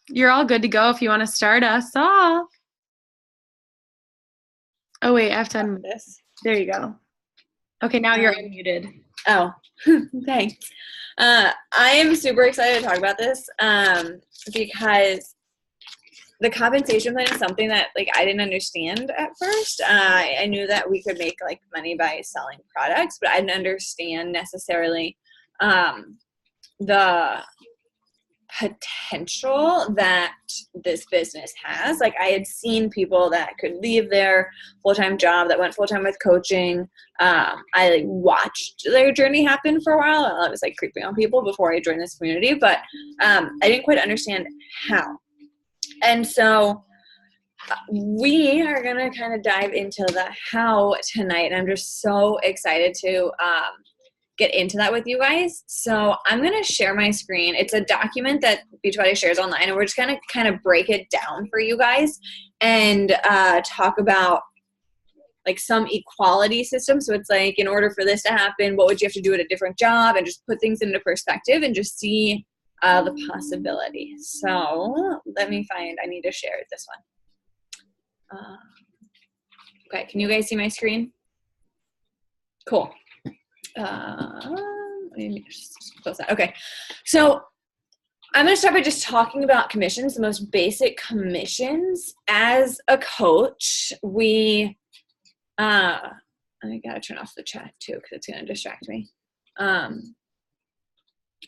You're all good to go if you want to start us off. Oh, wait, I have to unmute this. There you go. Okay, now you're unmuted. Oh, thanks. I am super excited to talk about this because the compensation plan is something that I didn't understand at first. I knew that we could make money by selling products, but I didn't understand necessarily the potential that this business has. I had seen people that could leave their full-time job that went full-time with coaching. I watched their journey happen for a while. I was creeping on people before I joined this community, but I didn't quite understand how. And so we are going to kind of dive into the how tonight. And I'm just so excited to get into that with you guys. So I'm going to share my screen. It's a document that Beachbody shares online, and we're just going to kind of break it down for you guys and talk about some equality system. So it's in order for this to happen, what would you have to do at a different job, and just put things into perspective and just see the possibility. So let me find, I need to share this one. Okay, can you guys see my screen? Cool. Let me just close that. Okay, so I'm going to start by just talking about commissions, the most basic commissions. As a coach, I got to turn off the chat too because it's going to distract me.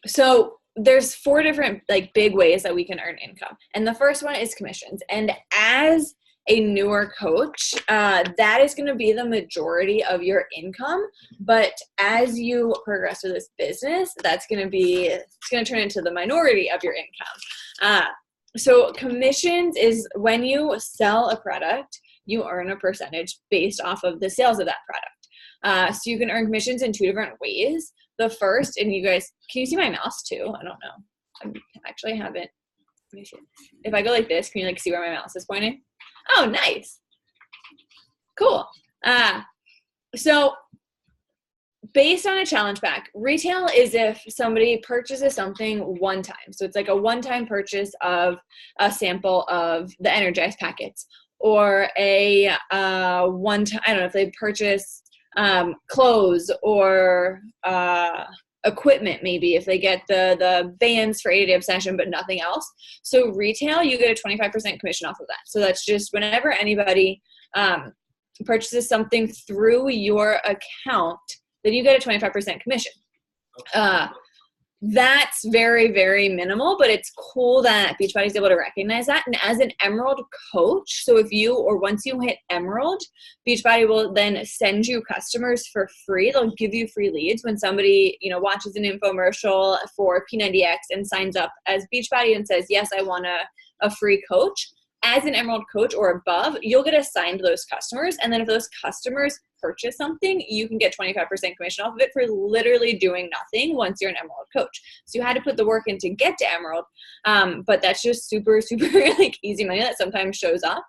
So there's 4 different big ways that we can earn income. And the first one is commissions. And as a newer coach, that is going to be the majority of your income. But as you progress with this business, it's going to turn into the minority of your income. So commissions is when you sell a product, you earn a percentage based off of the sales of that product. So you can earn commissions in 2 different ways. The first, and you guys, can you see my mouse too? I don't know. I actually haven't. Let me see. If I go like this, can you see where my mouse is pointing? Oh, nice. Cool. So based on a challenge pack, retail is if somebody purchases something one time. So it's a one-time purchase of a sample of the Energized packets, or a one-time, I don't know, if they purchase clothes or equipment, maybe if they get the bands for 80-day obsession but nothing else. So retail, you get a 25% commission off of that. So that's just whenever anybody purchases something through your account, then you get a 25% commission. That's very, very minimal, but it's cool that Beachbody is able to recognize that. And as an Emerald coach, so once you hit Emerald, Beachbody will then send you customers for free. They'll give you free leads when somebody, watches an infomercial for P90X and signs up as Beachbody and says, yes, I want a free coach. As an Emerald coach or above, you'll get assigned those customers. And then if those customers purchase something, you can get 25% commission off of it for literally doing nothing once you're an Emerald coach. So you had to put the work in to get to Emerald. But that's just super, super easy money that sometimes shows up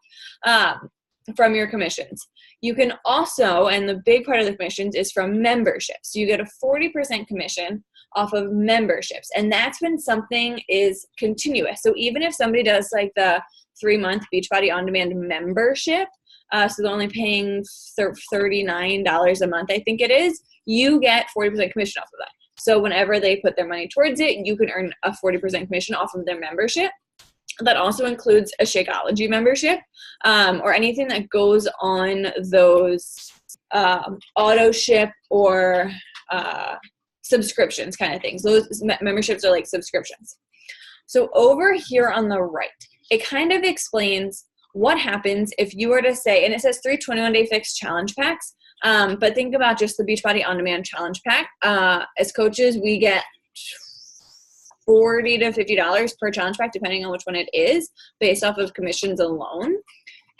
from your commissions. You can also, and the big part of the commissions is from memberships. So you get a 40% commission off of memberships. And that's when something is continuous. So even if somebody does the 3-month Beachbody On Demand membership, so they're only paying $39 a month, I think it is, you get 40% commission off of that. So whenever they put their money towards it, you can earn a 40% commission off of their membership. That also includes a Shakeology membership, or anything that goes on those auto ship or subscriptions kind of things. Those memberships are like subscriptions. So over here on the right, it kind of explains what happens if you were to say, and it says 3 21-day fix challenge packs, but think about just the Beachbody On Demand challenge pack. As coaches, we get $40 to $50 per challenge pack, depending on which one it is, based off of commissions alone.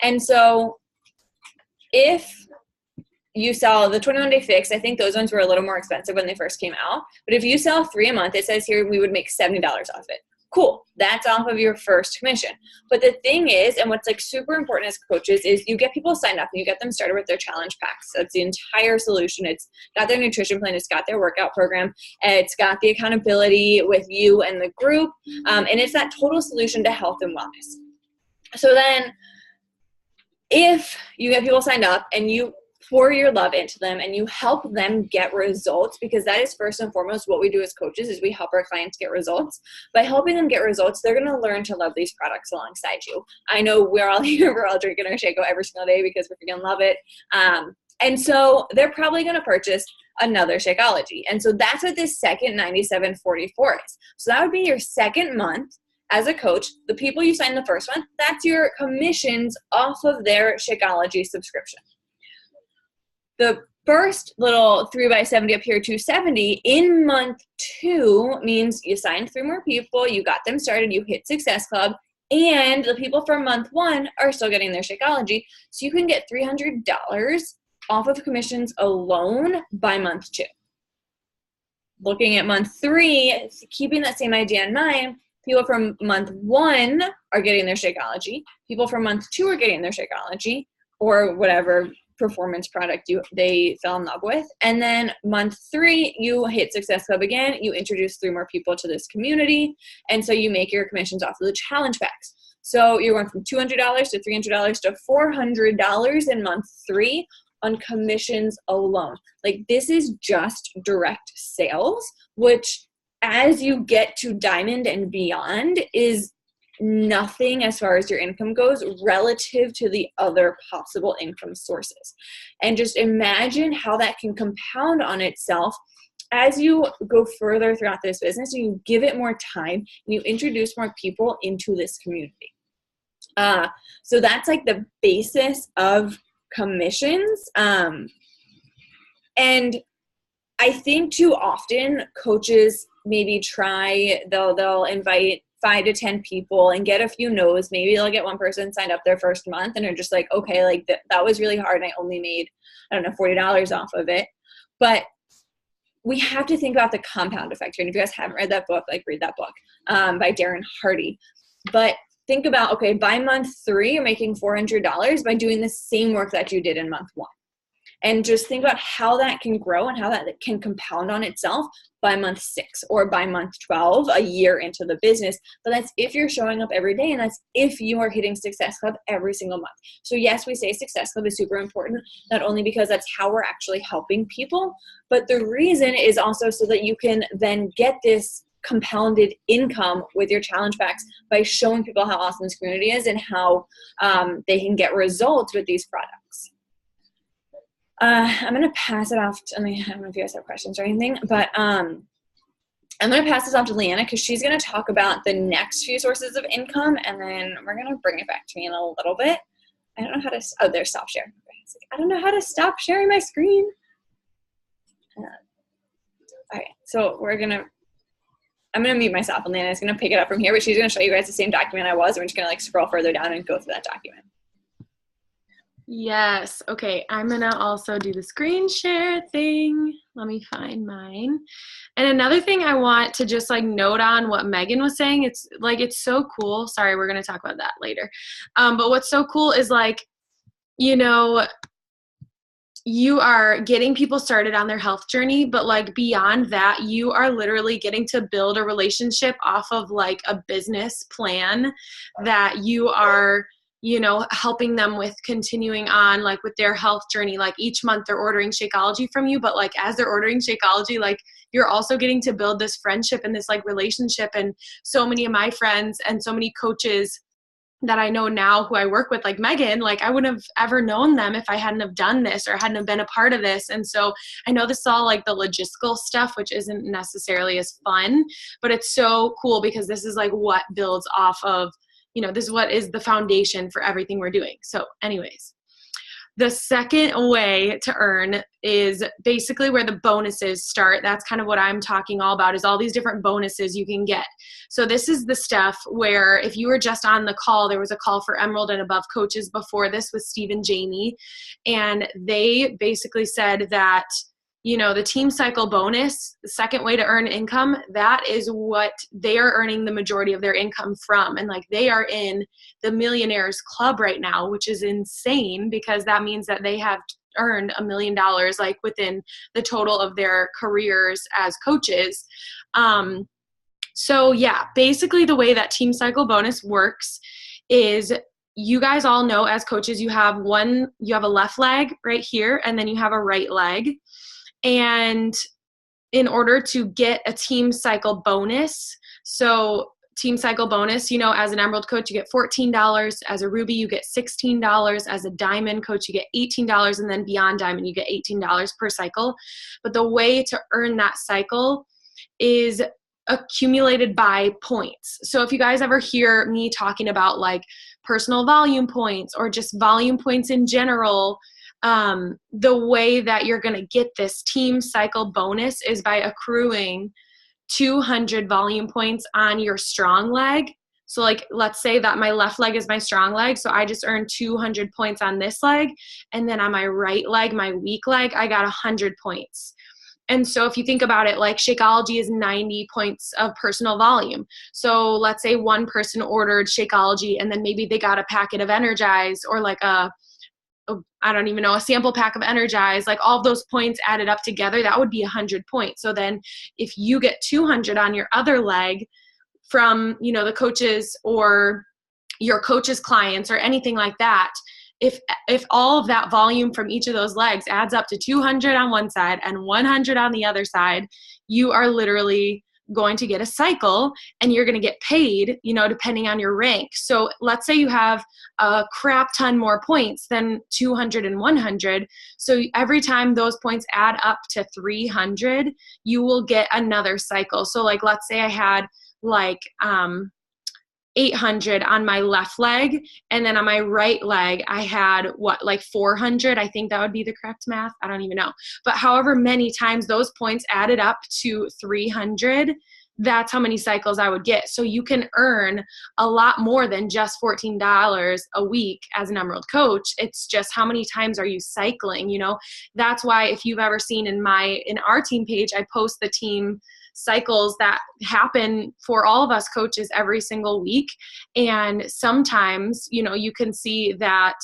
And so if you sell the 21-day fix, I think those ones were a little more expensive when they first came out. But if you sell 3 a month, it says here we would make $70 off it. Cool. That's off of your first commission. But the thing is, and what's like super important as coaches is you get people signed up and you get them started with their challenge packs. That's the entire solution. It's got their nutrition plan. It's got their workout program. It's got the accountability with you and the group. And it's that total solution to health and wellness. So then if you get people signed up and you pour your love into them and you help them get results, because that is first and foremost what we do as coaches is we help our clients get results. By helping them get results, they're going to learn to love these products alongside you. I know we're all here, we're all drinking our Shaco every single day because we freaking love it. And so they're probably going to purchase another Shakeology. And so that's what this second 9744 is. So that would be your second month as a coach. The people you sign the first month, that's your commissions off of their Shakeology subscription. The first little 3x70 up here, 270, in month 2 means you signed 3 more people, you got them started, you hit Success Club, and the people from month 1 are still getting their Shakeology. So you can get $300 off of commissions alone by month 2. Looking at month 3, keeping that same idea in mind, people from month 1 are getting their Shakeology, people from month 2 are getting their Shakeology, or whatever performance product they fell in love with. And then month 3, you hit Success Club again, you introduce 3 more people to this community, and so you make your commissions off of the challenge packs. So you're going from $200 to $300 to $400 in month 3 on commissions alone. Like, this is just direct sales, which as you get to diamond and beyond is nothing as far as your income goes relative to the other possible income sources. And just imagine how that can compound on itself as you go further throughout this business and you give it more time and you introduce more people into this community. So that's like the basis of commissions. And I think too often coaches maybe they'll invite 5 to 10 people and get a few no's. Maybe they'll get one person signed up their first month and are just like, okay, like that was really hard and I only made, $40 off of it. But we have to think about the compound effect here. And if you guys haven't read that book, like read that book by Darren Hardy. But think about, okay, by month 3, you're making $400 by doing the same work that you did in month 1. And just think about how that can grow and how that can compound on itself by month 6 or by month 12, a year into the business. But that's if you're showing up every day, and that's if you are hitting Success Club every single month. So yes, we say Success Club is super important, not only because that's how we're actually helping people, but the reason is also so that you can then get this compounded income with your challenge packs by showing people how awesome this community is and how they can get results with these products. I'm going to pass it off to, I don't know if you guys have questions or anything, but I'm going to pass this off to Leanna because she's going to talk about the next few sources of income, and then we're going to bring it back to me in a little bit. I don't know how to, there's stop share. I don't know how to stop sharing my screen. All right, so I'm going to mute myself, and Leanna's going to pick it up from here, but she's going to show you guys the same document I was, and we're just going to scroll further down and go through that document. Yes. Okay. I'm going to also do the screen share thing. Let me find mine. And another thing I want to just note on what Megan was saying, it's so cool. Sorry, we're going to talk about that later. But what's so cool is you are getting people started on their health journey, but beyond that, you are literally getting to build a relationship off of a business plan that you are helping them with continuing on with their health journey. Each month they're ordering Shakeology from you, but as they're ordering Shakeology, you're also getting to build this friendship and this relationship. And so many of my friends and so many coaches that I know now who I work with, like Megan, I wouldn't have ever known them if I hadn't have done this or hadn't have been a part of this. And so I know this is all the logistical stuff, which isn't necessarily as fun, but it's so cool because this is what builds off of, this is what is the foundation for everything we're doing. So anyways, the second way to earn is basically where the bonuses start. That's kind of what I'm talking all about, is all these different bonuses you can get. So this is the stuff where if you were just on the call, there was a call for Emerald and above coaches before this with Steve and Jamie. And they basically said that the team cycle bonus, the second way to earn income, that is what they are earning the majority of their income from. And like they are in the millionaires club right now, which is insane because that means that they have earned $1 million like within the total of their careers as coaches. So yeah, basically the way that team cycle bonus works is you guys all know as coaches, you have a left leg right here, and then you have a right leg. And in order to get a team cycle bonus, so team cycle bonus, as an Emerald coach, you get $14. As a Ruby, you get $16. As a Diamond coach, you get $18. And then beyond Diamond, you get $18 per cycle. But the way to earn that cycle is accumulated by points. So if you guys ever hear me talking about like personal volume points or just volume points in general, the way that you're going to get this team cycle bonus is by accruing 200 volume points on your strong leg. So like, let's say that my left leg is my strong leg. So I just earned 200 points on this leg. And then on my right leg, my weak leg, I got 100 points. And so if you think about it, like Shakeology is 90 points of personal volume. So let's say one person ordered Shakeology and then maybe they got a packet of Energize or like a sample pack of Energize, like all of those points added up together, that would be 100 points. So then if you get 200 on your other leg from, the coaches or your coaches' clients or anything like that, if all of that volume from each of those legs adds up to 200 on one side and 100 on the other side, you are literally going to get a cycle and you're going to get paid, depending on your rank. So let's say you have a crap ton more points than 200 and 100. So every time those points add up to 300, you will get another cycle. So like, let's say I had like, 800 on my left leg, and then on my right leg I had like 400. I think that would be the correct math. I don't even know. But however many times those points added up to 300, that's how many cycles I would get. So you can earn a lot more than just $14 a week as an Emerald coach. It's just how many times are you cycling, That's why if you've ever seen in our team page, I post the team cycles that happen for all of us coaches every single week. And sometimes, you can see that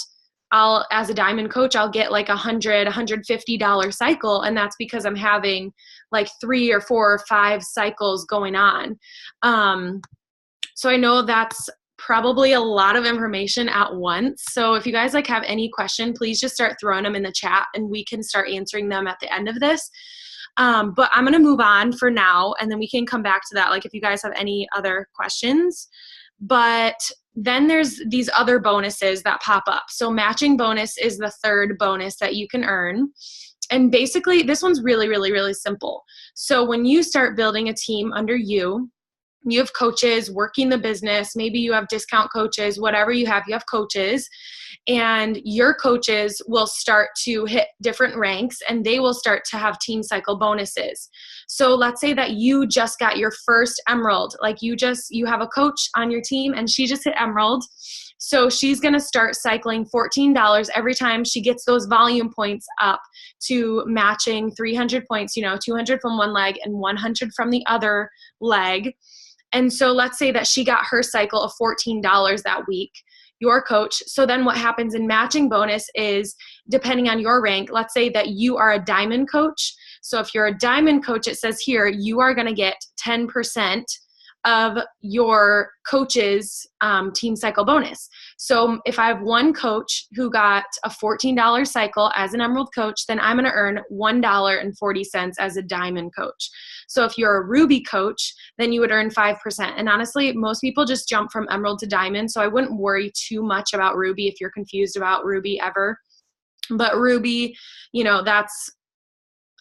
as a Diamond coach, I'll get like $150 cycle. And that's because I'm having like 3 or 4 or 5 cycles going on. So I know that's probably a lot of information at once. So if you guys have any question, please just start throwing them in the chat and we can start answering them at the end of this. But I'm going to move on for now, and then we can come back to that, like if you guys have any other questions. But then there's these other bonuses that pop up. So matching bonus is the third bonus that you can earn. And basically, this one's really, really, really simple. So when you start building a team under you have coaches working the business, maybe you have discount coaches, whatever you have coaches, and your coaches will start to hit different ranks and they will start to have team cycle bonuses. So let's say that you just got your first Emerald, like you have a coach on your team and she just hit Emerald. So she's going to start cycling $14 every time she gets those volume points up to matching 300 points, 200 from one leg and 100 from the other leg. And so let's say that she got her cycle of $14 that week, your coach. So then what happens in matching bonus is, depending on your rank, let's say that you are a Diamond coach. So if you're a Diamond coach, it says here, you are going to get 10% of your coach's team cycle bonus. So if I have one coach who got a $14 cycle as an Emerald coach, then I'm going to earn $1.40 as a Diamond coach. So if you're a Ruby coach, then you would earn 5%. And honestly, most people just jump from Emerald to Diamond. So I wouldn't worry too much about Ruby if you're confused about Ruby ever. But Ruby,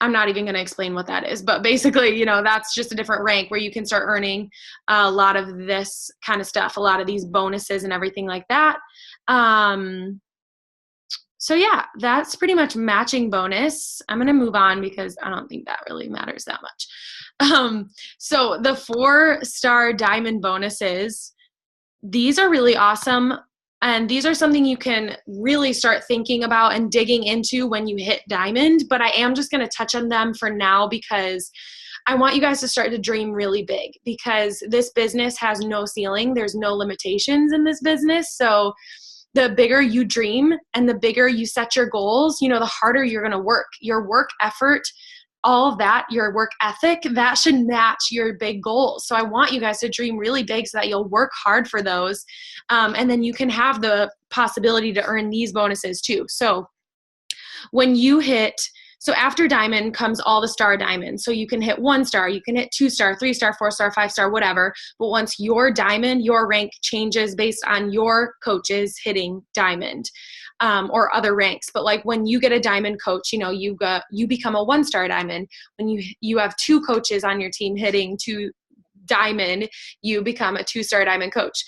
I'm not even going to explain what that is, but basically, that's just a different rank where you can start earning a lot of this kind of stuff, a lot of these bonuses and everything like that. So yeah, that's pretty much matching bonus. I'm going to move on because I don't think that really matters that much. So the 4-star Diamond bonuses, these are really awesome. And these are something you can really start thinking about and digging into when you hit diamond. But I am just going to touch on them for now because I want you guys to start to dream really big, because this business has no ceiling. There's no limitations in this business. So the bigger you dream and the bigger you set your goals, the harder you're going to work. Your work effort, all of that, your work ethic, that should match your big goals. So I want you guys to dream really big so that you'll work hard for those. And then you can have the possibility to earn these bonuses too. So when you hit, so after diamond comes all the star diamonds. So you can hit 1 star, you can hit 2 star, 3 star, 4 star, 5 star, whatever. But once your diamond, your rank changes based on your coaches hitting diamond. Or other ranks. But like when you get a diamond coach, you become a 1 star diamond. When you have 2 coaches on your team hitting 2 diamond, you become a 2 star diamond coach,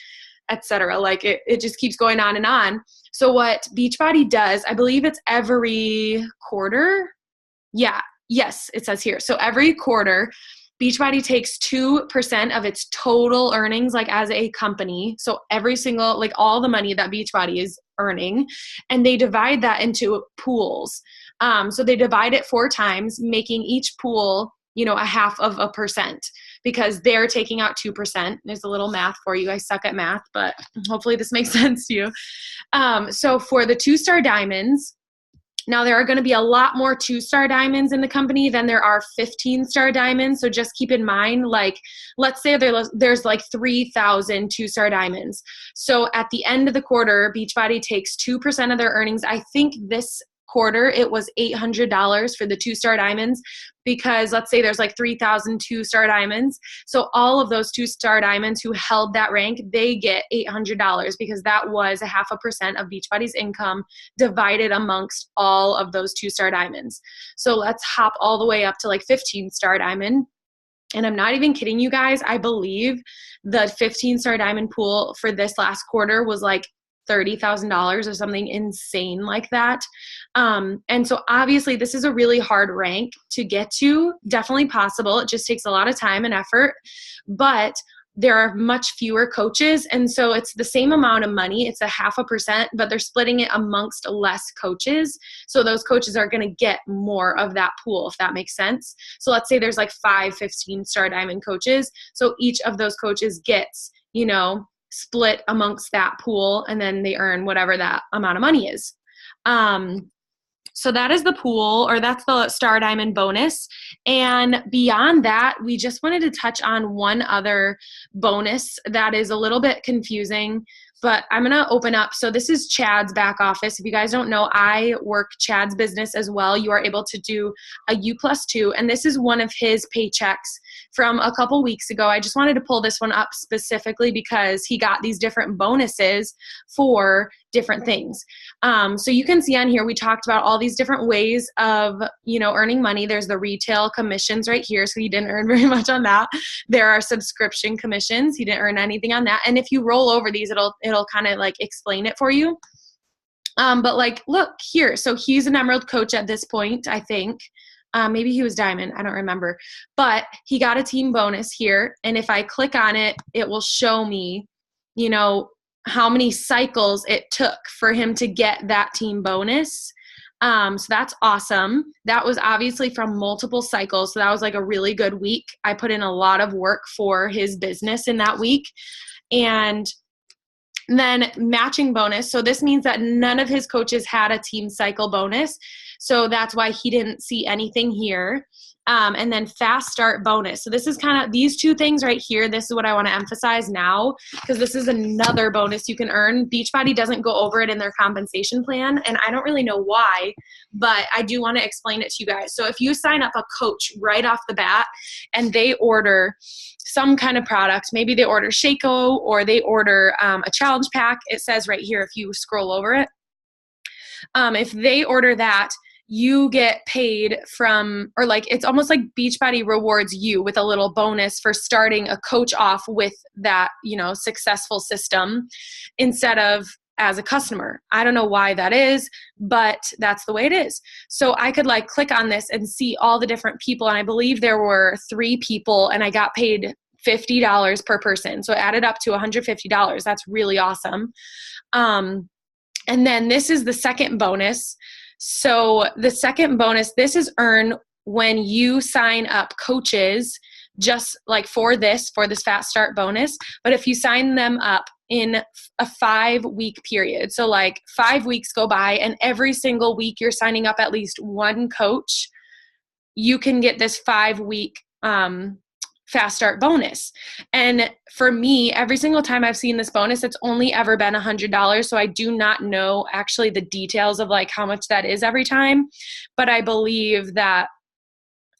etc. Like it just keeps going on and on. So what Beachbody does, I believe it's every quarter. Yeah. Yes, it says here. So every quarter, Beachbody takes 2% of its total earnings, like as a company. So every single, like all the money that Beachbody is earning, and they divide that into pools. So they divide it 4 times, making each pool, a 0.5%, because they're taking out 2%. There's a little math for you. I suck at math, but hopefully this makes sense to you. So for the 2 star diamonds, now, there are going to be a lot more 2 star diamonds in the company than there are 15 star diamonds. So just keep in mind, like, let's say there's like 3,000 2 star diamonds. So at the end of the quarter, Beachbody takes 2% of their earnings. I think this quarter it was $800 for the 2 star diamonds, because let's say there's like 3,000 2 star diamonds. So all of those 2 star diamonds who held that rank, they get $800, because that was 0.5% of Beachbody's income divided amongst all of those 2 star diamonds. So let's hop all the way up to like 15 star diamond. And I'm not even kidding you guys. I believe the 15 star diamond pool for this last quarter was like $30,000 or something insane like that. And so obviously this is a really hard rank to get to. Definitely possible. It just takes a lot of time and effort, but there are much fewer coaches. And so it's the same amount of money. It's 0.5%, but they're splitting it amongst less coaches. So those coaches are going to get more of that pool, if that makes sense. So let's say there's like 5 15 star diamond coaches. So each of those coaches gets, split amongst that pool, and then they earn whatever that amount of money is. So that is the pool, or that's the star diamond bonus. And beyond that, we just wanted to touch on one other bonus that is a little bit confusing, but I'm going to open up. So this is Chad's back office. If you guys don't know, I work Chad's business as well. You are able to do a U+2, and this is one of his paychecks from a couple weeks ago. I just wanted to pull this one up specifically because he got these different bonuses for different things. So you can see on here, we talked about all these different ways of, earning money. There's the retail commissions right here. So he didn't earn very much on that. There are subscription commissions. He didn't earn anything on that. And if you roll over these, it'll kind of like explain it for you. But like, look here. So he's an Emerald coach at this point, I think. Maybe he was diamond. I don't remember. But he got a team bonus here. And if I click on it, it will show me, how many cycles it took for him to get that team bonus. So that's awesome. That was obviously from multiple cycles. So that was like a really good week. I put in a lot of work for his business in that week. And then matching bonus. So this means that none of his coaches had a team cycle bonus. So that's why he didn't see anything here. And then fast start bonus. So this is kind of these 2 things right here. This is what I want to emphasize now, because this is another bonus you can earn. Beachbody doesn't go over it in their compensation plan, and I don't really know why, but I do want to explain it to you guys. So if you sign up a coach right off the bat and they order some kind of product, maybe they order Shaco or they order a challenge pack, it says right here if you scroll over it. If they order that, you get paid from, or like, it's almost like Beachbody rewards you with a little bonus for starting a coach off with that, successful system instead of as a customer. I don't know why that is, but that's the way it is. So I could like click on this and see all the different people. And I believe there were 3 people, and I got paid $50 per person. So it added up to $150. That's really awesome. And then this is the second bonus. So the second bonus, this is earned when you sign up coaches just like for this fast start bonus. But if you sign them up in a 5-week period, so like 5 weeks go by and every single week you're signing up at least one coach, you can get this 5-week fast start bonus. And for me, every single time I've seen this bonus, it's only ever been $100. So I do not know actually the details of like how much that is every time, but I believe that,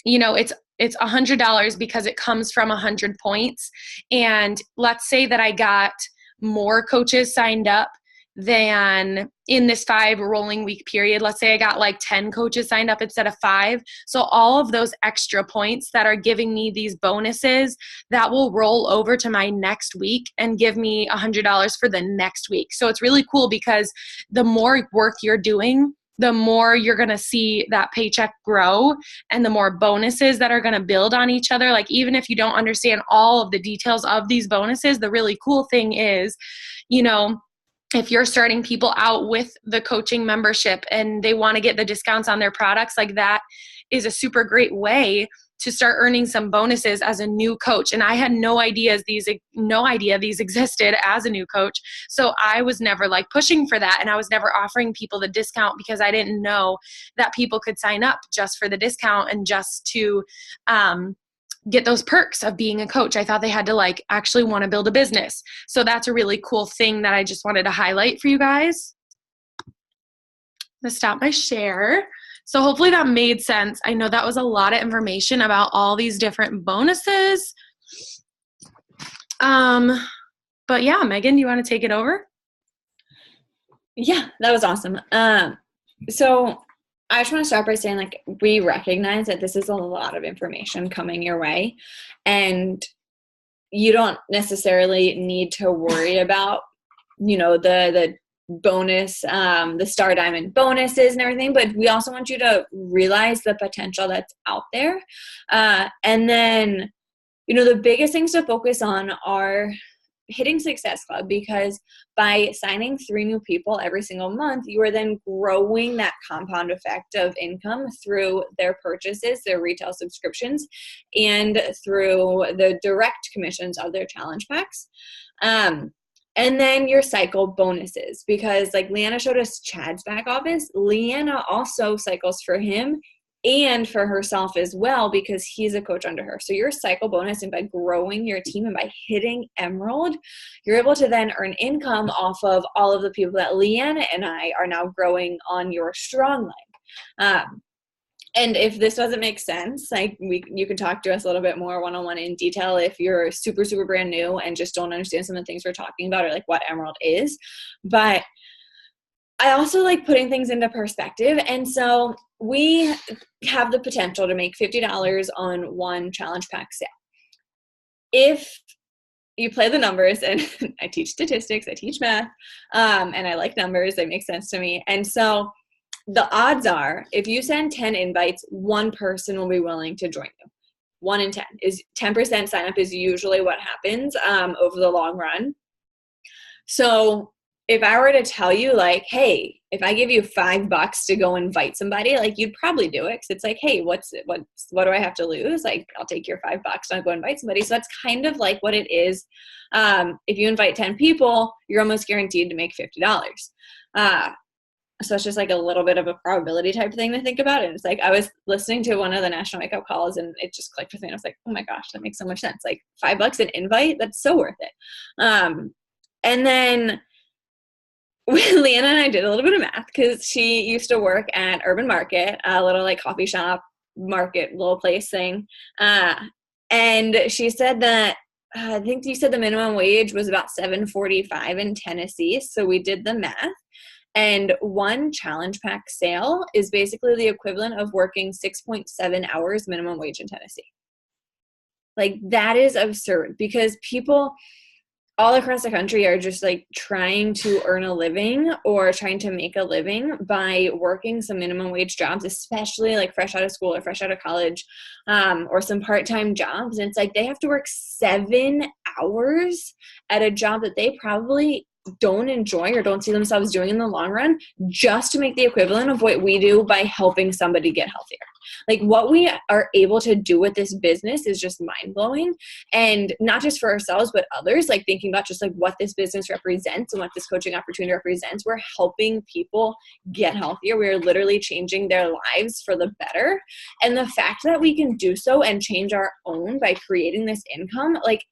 you know, it's $100 because it comes from 100 points. And let's say that I got more coaches signed up than in this 5 rolling week period. Let's say I got like 10 coaches signed up instead of 5. So all of those extra points that are giving me these bonuses, that will roll over to my next week and give me $100 for the next week. So it's really cool because the more work you're doing, the more you're going to see that paycheck grow and the more bonuses that are going to build on each other. Like even if you don't understand all of the details of these bonuses, the really cool thing is, you know, if you're starting people out with the coaching membership and they want to get the discounts on their products, like that is a super great way to start earning some bonuses as a new coach. And I had no idea these existed as a new coach. So I was never like pushing for that. And I was never offering people the discount because I didn't know that people could sign up just for the discount and just to, get those perks of being a coach. I thought they had to like actually want to build a business. So that's a really cool thing that I just wanted to highlight for you guys. I'm gonna stop my share. So hopefully that made sense. I know that was a lot of information about all these different bonuses. But yeah, Megan, do you want to take it over? Yeah, that was awesome. So I just want to start by saying, like, we recognize that this is a lot of information coming your way, and you don't necessarily need to worry about, you know, the bonus, the Star Diamond bonuses and everything, but we also want you to realize the potential that's out there. And then, you know, the biggest things to focus on are hitting Success Club, because by signing 3 new people every single month, you are then growing that compound effect of income through their purchases, their retail subscriptions, and through the direct commissions of their challenge packs. And then your cycle bonuses, because like Leanna showed us Chad's back office, Leanna also cycles for him and for herself as well, because he's a coach under her. So your cycle bonus, and by growing your team and by hitting Emerald, you're able to then earn income off of all of the people that Leanna and I are now growing on your strong line. And if this doesn't make sense, like you can talk to us a little bit more one-on-one in detail if you're super, super brand new and just don't understand some of the things we're talking about, or like what Emerald is. But I also like putting things into perspective. And so we have the potential to make $50 on one challenge pack sale. If you play the numbers, and I teach statistics, I teach math, and I like numbers, they make sense to me. And so the odds are, if you send 10 invites, one person will be willing to join you. 1 in 10 is 10% sign up is usually what happens over the long run. So if I were to tell you, like, hey, if I give you $5 to go invite somebody, like, you'd probably do it, because it's like, hey, what do I have to lose? Like, I'll take your $5 and I'll go invite somebody. So that's kind of like what it is. If you invite 10 people, you're almost guaranteed to make $50. So it's just like a little bit of a probability type thing to think about. And it's like, I was listening to one of the National Wake Up Calls, and it just clicked with me. And I was like, oh my gosh, that makes so much sense. Like $5 an invite, that's so worth it. And then Leanna and I did a little bit of math, because she used to work at Urban Market, a little like coffee shop market, little place thing. And she said that, I think you said the minimum wage was about $7.45 in Tennessee. So we did the math. And one challenge pack sale is basically the equivalent of working 6.7 hours minimum wage in Tennessee. Like, that is absurd, because people, all across the country are just like trying to earn a living or trying to make a living by working some minimum wage jobs, especially like fresh out of school or fresh out of college, or some part-time jobs. And it's like they have to work 7 hours at a job that they probably don't enjoy or don't see themselves doing in the long run, just to make the equivalent of what we do by helping somebody get healthier. Like what we are able to do with this business is just mind-blowing, and not just for ourselves but others. Like thinking about just like what this business represents and what this coaching opportunity represents, we're helping people get healthier. We're literally changing their lives for the better, and the fact that we can do so and change our own by creating this income like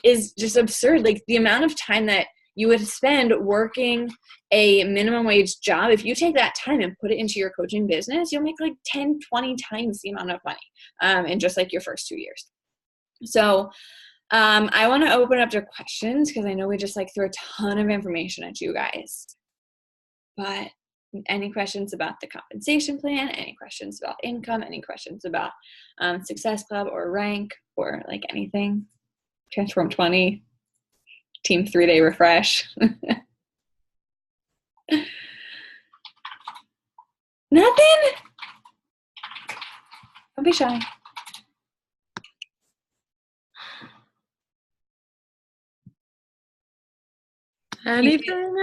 is just absurd. Like the amount of time that you would spend working a minimum wage job, if you take that time and put it into your coaching business, you'll make like 10, 20 times the amount of money in just like your first 2 years. So I want to open up to questions because I know we just like threw a ton of information at you guys. But any questions about the compensation plan, any questions about income, any questions about Success Club or rank or like anything? Transform 20. Team 3-day refresh. Nothing? Don't be shy. Anything.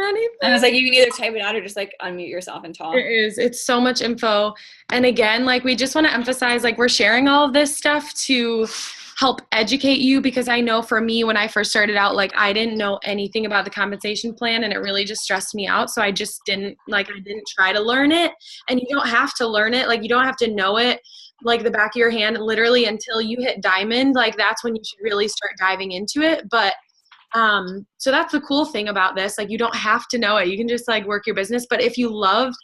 I was like, you can either type it out or just like unmute yourself and talk. It's so much info. And again, like we just want to emphasize, like we're sharing all of this stuff to help educate you, because I know for me, when I first started out, like I didn't know anything about the compensation plan and it really just stressed me out. So I just didn't try to learn it. And you don't have to learn it. Like you don't have to know it like the back of your hand, literally until you hit diamond. Like that's when you should really start diving into it. But so that's the cool thing about this. Like you don't have to know it. You can just like work your business. But if you love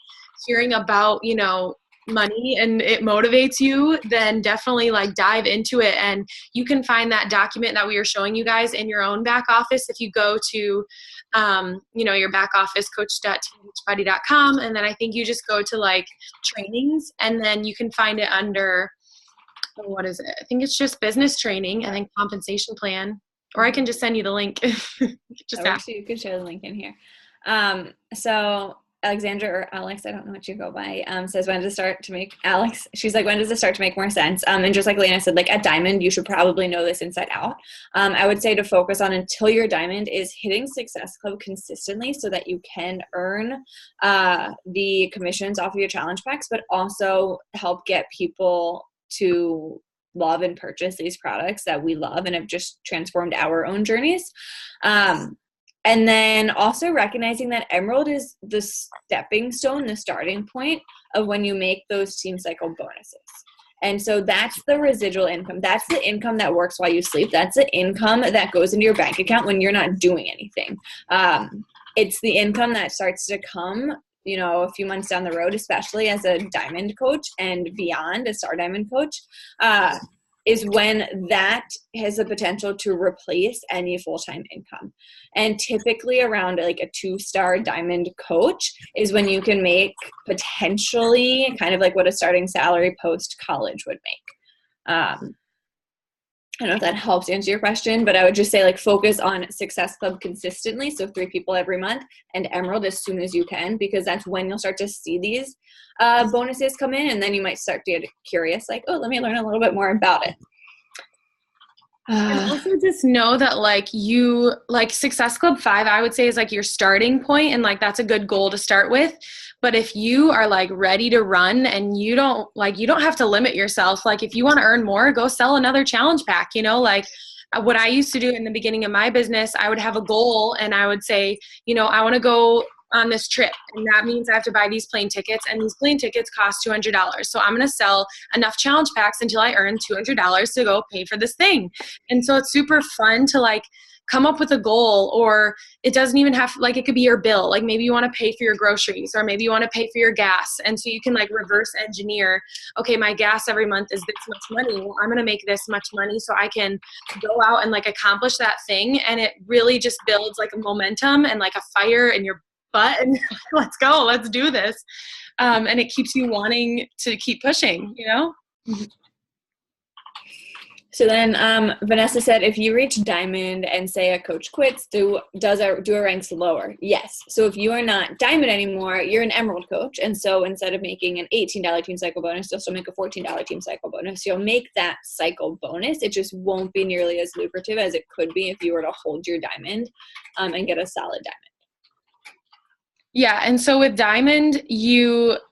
hearing about, you know, money and it motivates you, then definitely like dive into it. And you can find that document that we were showing you guys in your own back office. If you go to, you know, your back office, coach.twhbody.com. And then I think you just go to like trainings, and then you can find it under, what is it? I think it's just business training and then compensation plan. Or I can just send you the link. Just ask. You could share the link in here. So Alexandra or Alex, I don't know what you go by, says, when does it start to make, Alex, she's like, when does it start to make more sense? And just like Lena said, like at diamond, you should probably know this inside out. I would say to focus on until your diamond is hitting Success Club consistently so that you can earn the commissions off of your challenge packs, but also help get people to love and purchase these products that we love and have just transformed our own journeys. And then also recognizing that Emerald is the stepping stone, the starting point of when you make those team cycle bonuses. And so that's the residual income. That's the income that works while you sleep. That's the income that goes into your bank account when you're not doing anything. It's the income that starts to come, you know, a few months down the road, especially as a diamond coach and beyond, a star diamond coach, is when that has the potential to replace any full-time income. And typically around like a 2-star diamond coach is when you can make potentially kind of like what a starting salary post-college would make. I don't know if that helps answer your question, but I would just say like focus on Success Club consistently. So 3 people every month, and Emerald as soon as you can, because that's when you'll start to see these bonuses come in. And then you might start to get curious, like, oh, let me learn a little bit more about it. And also just know that like you, like Success Club 5, I would say is like your starting point, and like that's a good goal to start with. But if you are like ready to run and you don't have to limit yourself. Like if you want to earn more, go sell another challenge pack, you know, like what I used to do in the beginning of my business, I would have a goal and I would say, you know, I want to go on this trip, and that means I have to buy these plane tickets, and these plane tickets cost $200. So I'm going to sell enough challenge packs until I earn $200 to go pay for this thing. And so it's super fun to like come up with a goal, or it doesn't even have, like, it could be your bill. Like maybe you want to pay for your groceries, or maybe you want to pay for your gas. And so you can like reverse engineer, okay, my gas every month is this much money. Well, I'm going to make this much money so I can go out and like accomplish that thing. And it really just builds like a momentum and like a fire in your butt, and let's go, let's do this. And it keeps you wanting to keep pushing, you know? So then Vanessa said, if you reach diamond and say a coach quits, do our ranks lower? Yes. So if you are not diamond anymore, you're an emerald coach. And so instead of making an $18 team cycle bonus, you'll still make a $14 team cycle bonus. You'll make that cycle bonus. It just won't be nearly as lucrative as it could be if you were to hold your diamond and get a solid diamond. Yeah, and so with diamond, we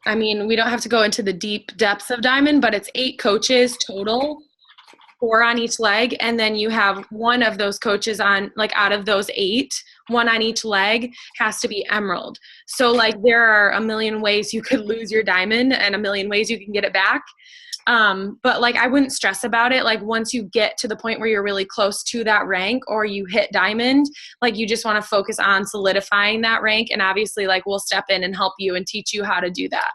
don't have to go into the deep depths of diamond, but it's 8 coaches total, 4 on each leg, and then you have one of those coaches on, like, out of those 8, 1 on each leg has to be emerald. So, like, there are a million ways you could lose your diamond and a million ways you can get it back. But, like, I wouldn't stress about it. Like, once you get to the point where you're really close to that rank or you hit diamond, like, you just want to focus on solidifying that rank. And obviously, like, we'll step in and help you and teach you how to do that.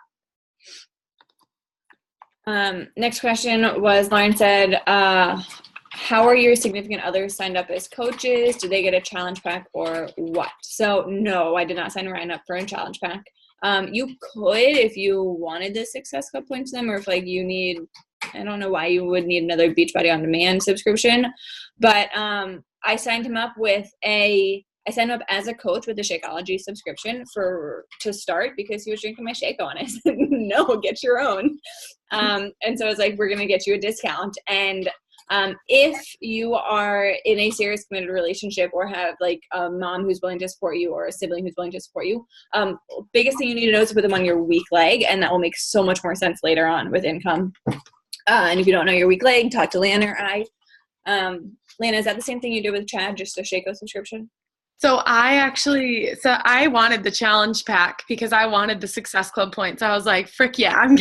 Next question was, Lauren said, how are your significant others signed up as coaches? Do they get a challenge pack or what? So no, I did not sign Ryan up for a challenge pack. You could, if you wanted the Success Club points them, or if, like, you need, I don't know why you would need another Beachbody On Demand subscription, but I signed him up as a coach with the Shakeology subscription to start, because he was drinking my Shakeo, and I said, no, get your own. And so I was like, we're going to get you a discount. And if you are in a serious committed relationship or have, like, a mom who's willing to support you or a sibling who's willing to support you, biggest thing you need to know is to put them on your weak leg, and that will make so much more sense later on with income. And if you don't know your weak leg, talk to Lana or I. Lana, is that the same thing you do with Chad, just a Shakeo subscription? So I wanted the challenge pack because I wanted the Success Club points. I was like, frick yeah, I'm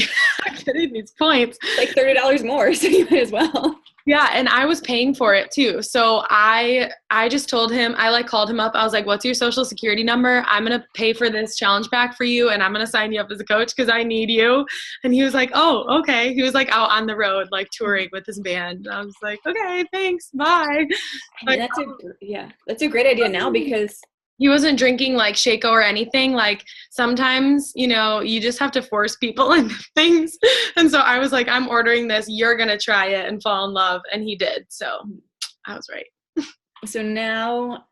getting these points. Like $30 more, so you might as well. Yeah, and I was paying for it too. So I just told him, I called him up. I was like, what's your social security number? I'm going to pay for this challenge pack for you, and I'm going to sign you up as a coach because I need you. And he was like, oh, okay. He was, like, out on the road, like, touring with his band. And I was like, okay, thanks, bye. But, that's a great idea now, because he wasn't drinking, like, Shakeo or anything. Like, sometimes, you just have to force people into things. And so I was like, I'm ordering this. You're going to try it and fall in love. And he did. So I was right. So now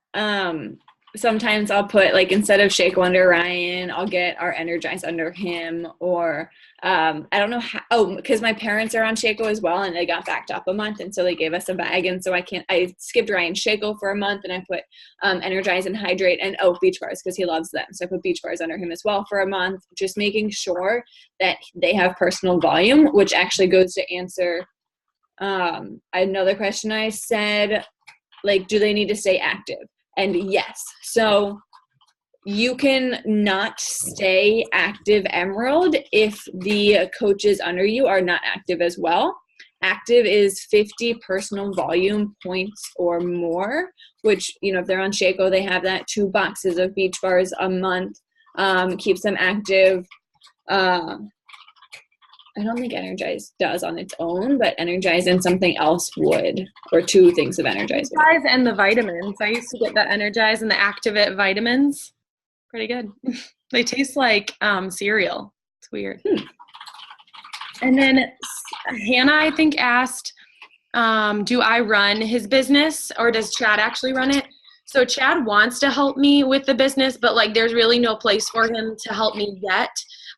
sometimes I'll put, like, instead of Shakeo under Ryan, I'll get our Energize under him, or I don't know how, because my parents are on Shakeo as well, and they got backed up a month, and so they gave us a bag, and so I skipped Ryan Shakeo for a month, and I put Energize and Hydrate and Beach Bars, because he loves them, so I put Beach Bars under him as well for a month, just making sure that they have personal volume, which actually goes to answer another question I said, like, do they need to stay active? And yes, so you can not stay active emerald if the coaches under you are not active as well. Active is 50 personal volume points or more, which, if they're on Shakeo, they have that 2 boxes of Beach Bars a month, keeps them active. I don't think Energize does on its own, but Energize and something else would, or 2 things of Energize. Energize and the vitamins. I used to get the Energize and the Activate vitamins. Pretty good. They taste like cereal. It's weird. And then Hannah, I think, asked, do I run his business, or does Chad actually run it? So Chad wants to help me with the business, but, like, there's really no place for him to help me yet,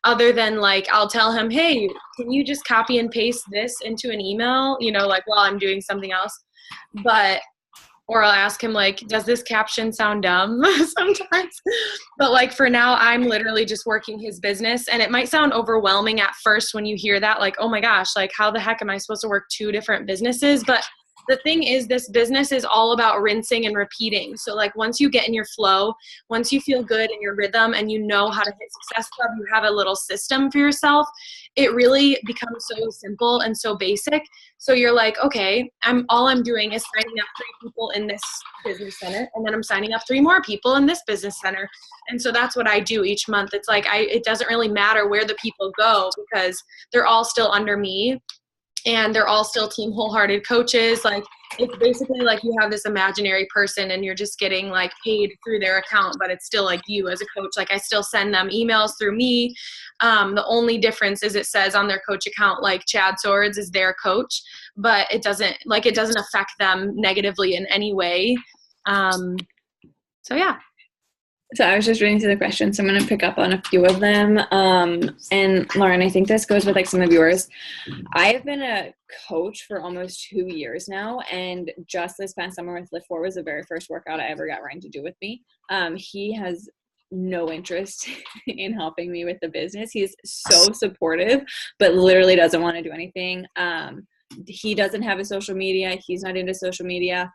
other than, like, I'll tell him, hey, can you just copy and paste this into an email, like, while I'm doing something else. Or I'll ask him, like, does this caption sound dumb sometimes? But, like, for now, I'm literally just working his business. And it might sound overwhelming at first when you hear that, like, oh my gosh, like, how the heck am I supposed to work 2 different businesses? But the thing is, this business is all about rinsing and repeating. So, like, once you get in your flow, once you feel good in your rhythm and you know how to hit Success Club, you have a little system for yourself, it really becomes so simple and so basic. So you're like, okay, all I'm doing is signing up 3 people in this business center, and then I'm signing up 3 more people in this business center. And so that's what I do each month. It's like, it doesn't really matter where the people go, because they're all still under me. And they're all still Team Wholehearted coaches. Like, it's basically like you have this imaginary person and you're just getting like paid through their account, but it's still like you as a coach. Like I still send them emails through me. The only difference is it says on their coach account, like Chad Swords is their coach, but it doesn't affect them negatively in any way. So yeah. So I was just reading through the questions, so I'm going to pick up on a few of them. And Lauren, I think this goes with like some of yours. I have been a coach for almost 2 years now, and just this past summer with Lift 4 was the very first workout I ever got Ryan to do with me. He has no interest in helping me with the business. He's so supportive, but literally doesn't want to do anything. He doesn't have a social media. He's not into social media.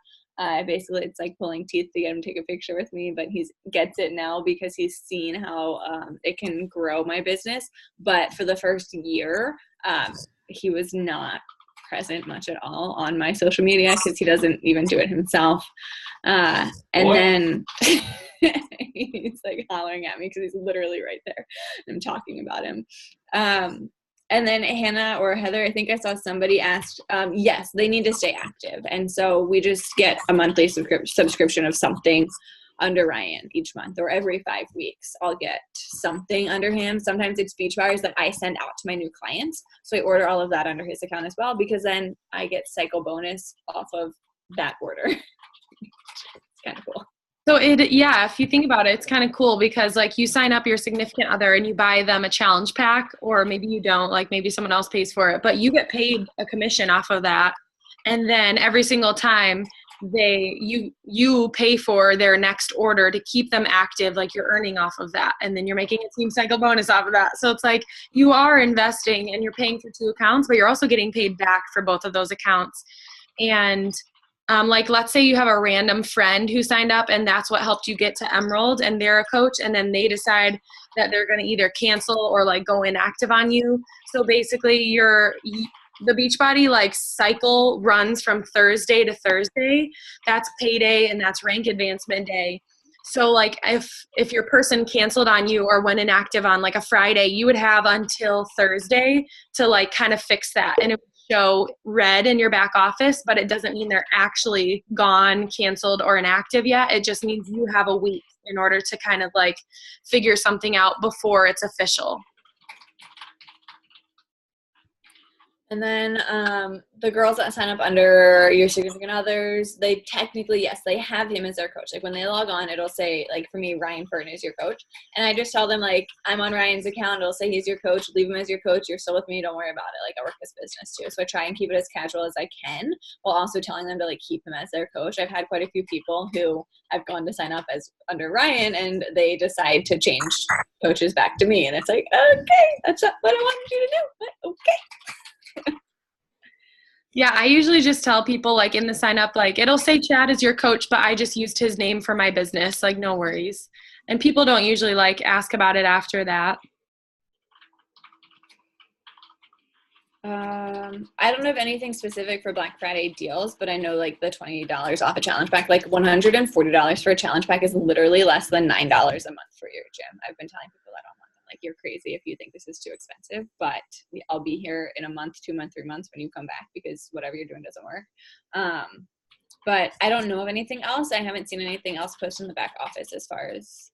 Basically, it's like pulling teeth to get him to take a picture with me, but he gets it now because he's seen how it can grow my business. But for the first year, he was not present much at all on my social media because he doesn't even do it himself. And then he's like hollering at me because he's literally right there. I'm talking about him. And then Hannah or Heather, I think I saw somebody asked, yes, they need to stay active. And so we just get a monthly subscription of something under Ryan each month, or every 5 weeks I'll get something under him. Sometimes it's beach bars that I send out to my new clients. So I order all of that under his account as well, because then I get cycle bonus off of that order. It's kind of cool. So if you think about it, it's kind of cool because like you sign up your significant other and you buy them a challenge pack, or maybe you don't, like maybe someone else pays for it, but you get paid a commission off of that. And then every single time you pay for their next order to keep them active, like you're earning off of that. And then you're making a team cycle bonus off of that. So it's like you are investing and you're paying for 2 accounts, but you're also getting paid back for both of those accounts. And like, let's say you have a random friend who signed up and that's what helped you get to Emerald, and they're a coach, and then they decide that they're going to either cancel or like go inactive on you. So basically the Beachbody like cycle runs from Thursday to Thursday. That's payday and that's rank advancement day. So like if your person canceled on you or went inactive on like a Friday, you would have until Thursday to like kind of fix that. And it would show red in your back office, but it doesn't mean they're actually gone, canceled, or inactive yet. It just means you have a week in order to kind of like figure something out before it's official. And then the girls that sign up under your significant others, they technically, yes, they have him as their coach. Like when they log on, it'll say, like for me, Ryan Furton is your coach. And I just tell them, like, I'm on Ryan's account. It'll say he's your coach. Leave him as your coach. You're still with me. Don't worry about it. Like, I work this business too. So I try and keep it as casual as I can, while also telling them to like keep him as their coach. I've had quite a few people who I've gone to sign up as under Ryan and they decide to change coaches back to me. And it's like, okay, that's what I wanted you to do. But okay. Yeah, I usually just tell people like in the sign up, like it'll say Chad is your coach, but I just used his name for my business. Like no worries. And people don't usually like ask about it after that. I don't have anything specific for Black Friday deals, but I know like the $20 off a challenge pack, like $140 for a challenge pack is literally less than $9 a month for your gym. I've been telling people that all month. Like, you're crazy if you think this is too expensive, but I'll be here in a month, 2 months, 3 months when you come back, because whatever you're doing doesn't work. But I don't know of anything else. I haven't seen anything else posted in the back office as far as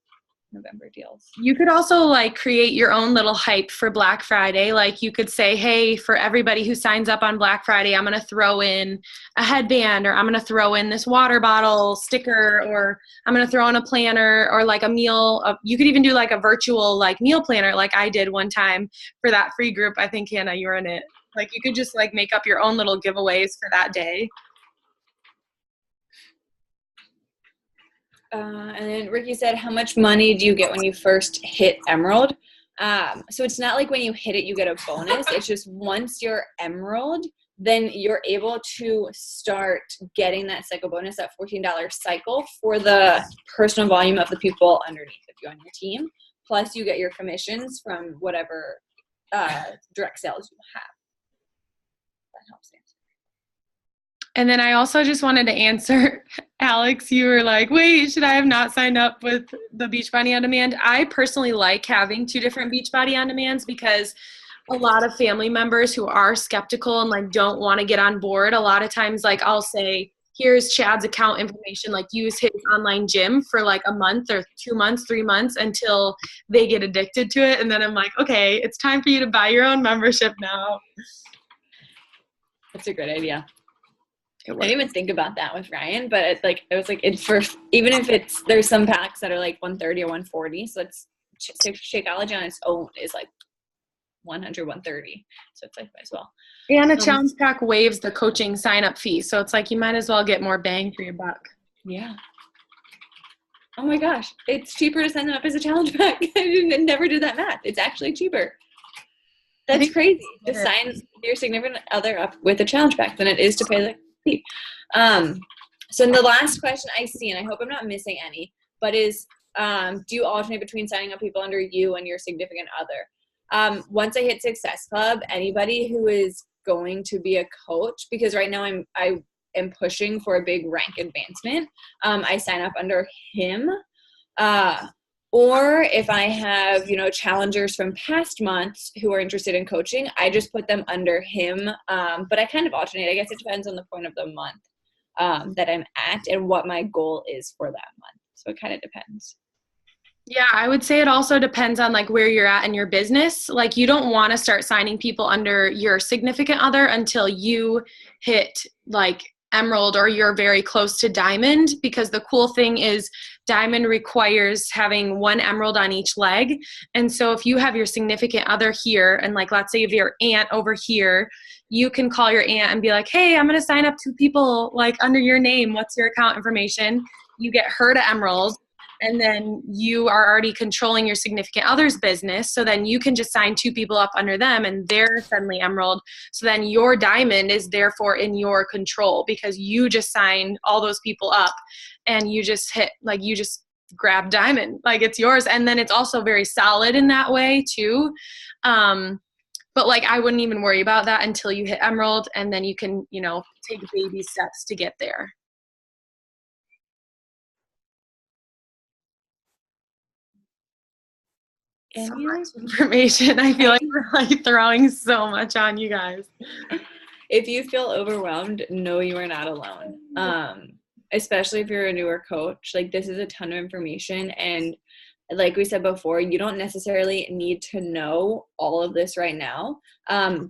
November deals. You could also like create your own little hype for Black Friday. Like you could say, hey, for everybody who signs up on Black Friday, I'm going to throw in a headband, or I'm going to throw in this water bottle sticker, or I'm going to throw in a planner, or like a meal. You could even do like a virtual like meal planner, like I did one time for that free group. I think, Hannah, you were in it. Like you could just like make up your own little giveaways for that day. And then Ricky said, how much money do you get when you first hit Emerald? So it's not like when you hit it, you get a bonus. It's just once you're Emerald, then you're able to start getting that cycle bonus, that $14 cycle for the personal volume of the people underneath of you on your team. Plus you get your commissions from whatever direct sales you have. That helps answer. And then I also just wanted to answer, Alex, you were like, wait, should I have not signed up with the Beachbody On Demand? I personally like having 2 different Beachbody On Demands, because a lot of family members who are skeptical and like don't want to get on board, a lot of times like I'll say, here's Chad's account information, like use his online gym for like a month or 2 months, 3 months until they get addicted to it. And then I'm like, okay, it's time for you to buy your own membership now. That's a great idea. I didn't even think about that with Ryan, but it's for, even if there's some packs that are like 130 or 140. So it's Shakeology on its own is like 100, 130. So it's like, might as well. And a challenge pack waives the coaching sign up fee. So it's like, you might as well get more bang for your buck. Yeah. Oh my gosh. It's cheaper to sign them up as a challenge pack. I never did that math. It's actually cheaper. That's crazy to sign your significant other up with a challenge pack than it is to pay the fee. So the last question I see, and I hope I'm not missing any, but is, do you alternate between signing up people under you and your significant other? Once I hit Success Club, anybody who is going to be a coach, because right now I am pushing for a big rank advancement, I sign up under him. Or if I have, challengers from past months who are interested in coaching, I just put them under him. But I kind of alternate. I guess it depends on the point of the month that I'm at and what my goal is for that month. So it kind of depends. Yeah, I would say it also depends on like where you're at in your business. Like you don't want to start signing people under your significant other until you hit like Emerald or you're very close to Diamond, because the cool thing is Diamond requires having 1 Emerald on each leg. And so if you have your significant other here and like let's say you have your aunt over here, you can call your aunt and be like, hey, I'm going to sign up 2 people like under your name. What's your account information? You get her to Emerald. And then you are already controlling your significant other's business. So then you can just sign 2 people up under them and they're suddenly Emerald. So then your Diamond is therefore in your control because you just signed all those people up and you just you just grab Diamond, like it's yours. And then it's also very solid in that way too. But like, I wouldn't even worry about that until you hit Emerald, and then you can, take baby steps to get there. So much information. I feel like we're like throwing so much on you guys. If you feel overwhelmed, know you are not alone. Especially if you're a newer coach, like this is a ton of information. And like we said before, you don't necessarily need to know all of this right now.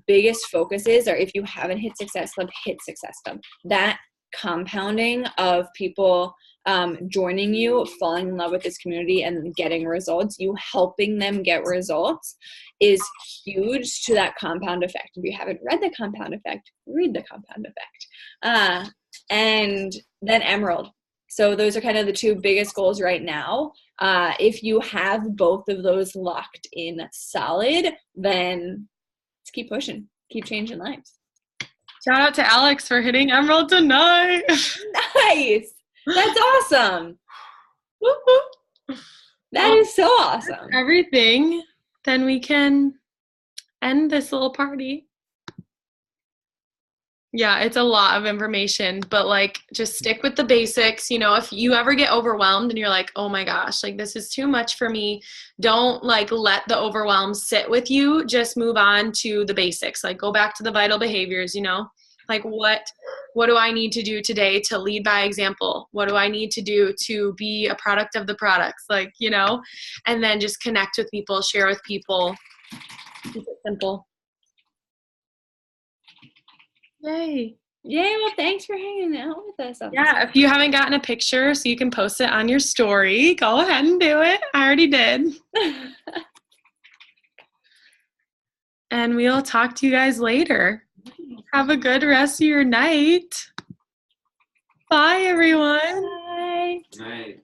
Biggest focuses are, if you haven't hit Success Club, hit Success Club. That compounding of people joining you, falling in love with this community and getting results, you helping them get results is huge to that compound effect. If you haven't read the compound effect, read the compound effect. And then Emerald. So those are kind of the 2 biggest goals right now. If you have both of those locked in solid, then let's keep pushing, keep changing lives. Shout out to Alex for hitting Emerald tonight. Nice. That's awesome. That is so awesome. Everything. Then we can end this little party. Yeah, it's a lot of information, but like just stick with the basics. If you ever get overwhelmed and you're like, oh my gosh, like this is too much for me, don't like let the overwhelm sit with you. Just move on to the basics. Like go back to the vital behaviors, like what do I need to do today to lead by example? What do I need to do to be a product of the products? Like, and then just connect with people, share with people. Keep it simple. Yay. Well, thanks for hanging out with us. Yeah, if you haven't gotten a picture so you can post it on your story, go ahead and do it. I already did. And we'll talk to you guys later. Have a good rest of your night. Bye, everyone. Bye. Night.